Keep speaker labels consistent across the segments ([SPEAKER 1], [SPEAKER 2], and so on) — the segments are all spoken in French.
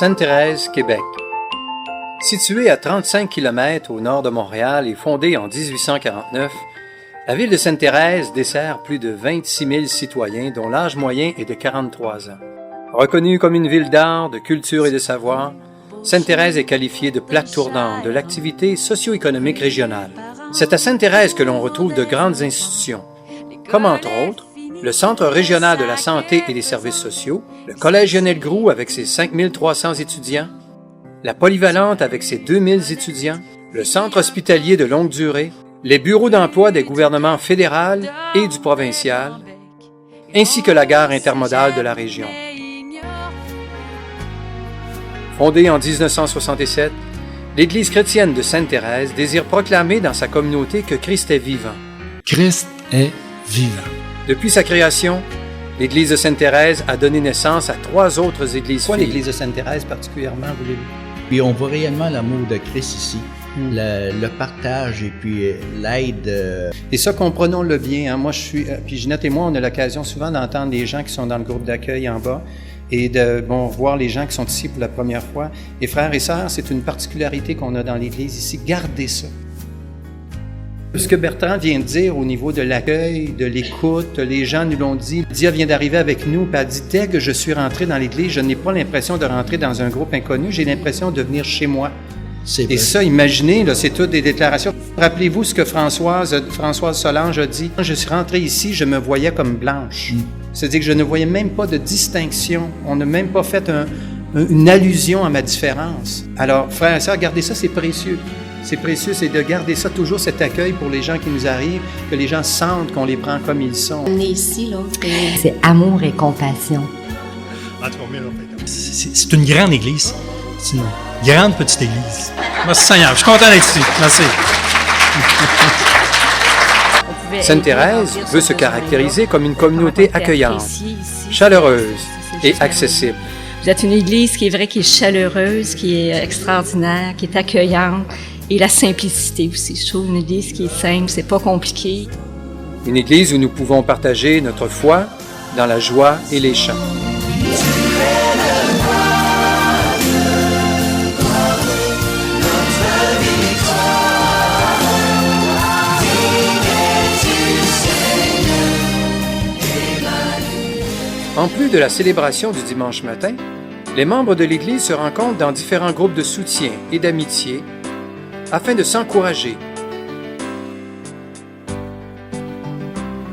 [SPEAKER 1] Sainte-Thérèse, Québec. Située à 35 km au nord de Montréal et fondée en 1849, la ville de Sainte-Thérèse dessert plus de 26 000 citoyens dont l'âge moyen est de 43 ans. Reconnue comme une ville d'art, de culture et de savoir, Sainte-Thérèse est qualifiée de plaque tournante de l'activité socio-économique régionale. C'est à Sainte-Thérèse que l'on retrouve de grandes institutions, comme entre autres le Centre régional de la santé et des services sociaux, le Collège Lionel Groulx avec ses 5 300 étudiants, la Polyvalente avec ses 2 000 étudiants, le Centre hospitalier de longue durée, les bureaux d'emploi des gouvernements fédéral et du provincial, ainsi que la gare intermodale de la région. Fondée en 1967, l'Église chrétienne de Sainte-Thérèse désire proclamer dans sa communauté que Christ est vivant.
[SPEAKER 2] Christ est vivant.
[SPEAKER 1] Depuis sa création, l'Église de Sainte-Thérèse a donné naissance à 3 autres églises. Pourquoi l'Église de Sainte-Thérèse particulièrement, voulez-vous?
[SPEAKER 3] Puis on voit réellement l'amour de Christ ici, le partage et puis l'aide.
[SPEAKER 1] Et ça, comprenons-le bien. Hein? Moi, puis Ginette et moi, on a l'occasion souvent d'entendre les gens qui sont dans le groupe d'accueil en bas et de voir les gens qui sont ici pour la première fois. Et frères et sœurs, c'est une particularité qu'on a dans l'Église ici. Gardez ça. Ce que Bertrand vient de dire au niveau de l'accueil, de l'écoute, les gens nous l'ont dit. Dia vient d'arriver avec nous, puis elle dit, dès que je suis rentré dans l'Église, je n'ai pas l'impression de rentrer dans un groupe inconnu, j'ai l'impression de venir chez moi.
[SPEAKER 3] C'est vrai.
[SPEAKER 1] Et ça, imaginez, là, c'est toutes des déclarations. Rappelez-vous ce que Françoise Solange a dit. Quand je suis rentré ici, je me voyais comme blanche. C'est-à-dire que je ne voyais même pas de distinction. On n'a même pas fait une allusion à ma différence. Alors, frères et sœurs, gardez ça, c'est précieux. C'est précieux, c'est de garder ça, toujours cet accueil pour les gens qui nous arrivent, que les gens sentent qu'on les prend comme ils sont.
[SPEAKER 4] On est ici, là. C'est amour et compassion.
[SPEAKER 2] C'est une grande église. C'est une grande petite église. Merci Seigneur, je suis content d'être ici. Merci.
[SPEAKER 1] Sainte-Thérèse veut se caractériser comme une communauté accueillante, chaleureuse et accessible.
[SPEAKER 5] Vous êtes une église qui est vraie, qui est chaleureuse, qui est extraordinaire, qui est accueillante. Et la simplicité aussi. Je trouve une église qui est simple, c'est pas compliqué.
[SPEAKER 1] Une église où nous pouvons partager notre foi dans la joie et les chants. En plus de la célébration du dimanche matin, les membres de l'Église se rencontrent dans différents groupes de soutien et d'amitié afin de s'encourager,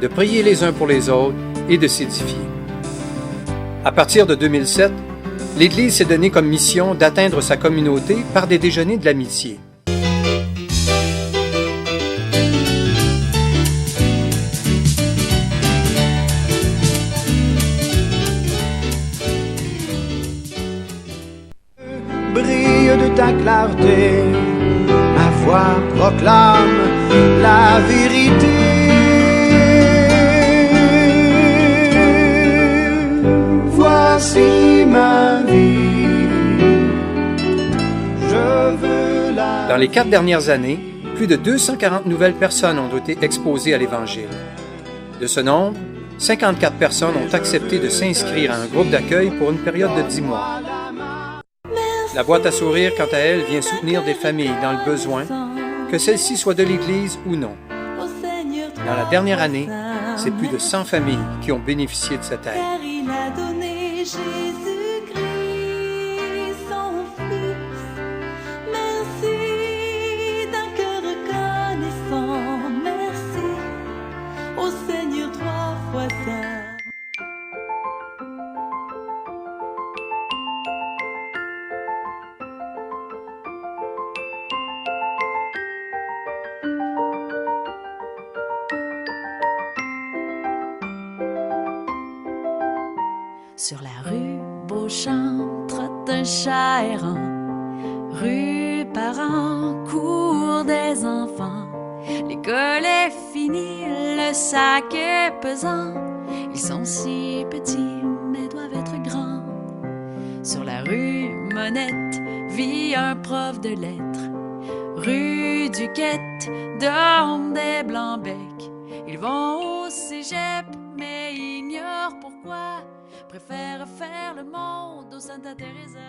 [SPEAKER 1] de prier les uns pour les autres et de s'édifier. À partir de 2007, l'Église s'est donnée comme mission d'atteindre sa communauté par des déjeuners de l'amitié.
[SPEAKER 6] Brille de ta clarté, ma voix proclame la vérité. Voici ma vie, je veux la...
[SPEAKER 1] Dans les 4 dernières années, plus de 240 nouvelles personnes ont été exposées à l'Évangile. De ce nombre, 54 personnes ont accepté de s'inscrire à un groupe d'accueil pour une période de 10 mois. La boîte à sourire, quant à elle, vient soutenir des familles dans le besoin, que celles-ci soient de l'Église ou non. Dans la dernière année, c'est plus de 100 familles qui ont bénéficié de cette aide.
[SPEAKER 7] Sur la rue Beauchamp trotte un chat errant. Rue Parent court des enfants. L'école est finie, le sac est pesant. Ils sont si petits mais doivent être grands. Sur la rue Monette vit un prof de lettres. Rue Duquette dorment des blancs-becs. Ils vont au cégep mais ignorent pourquoi. Préfère faire le monde au Santa Teresa.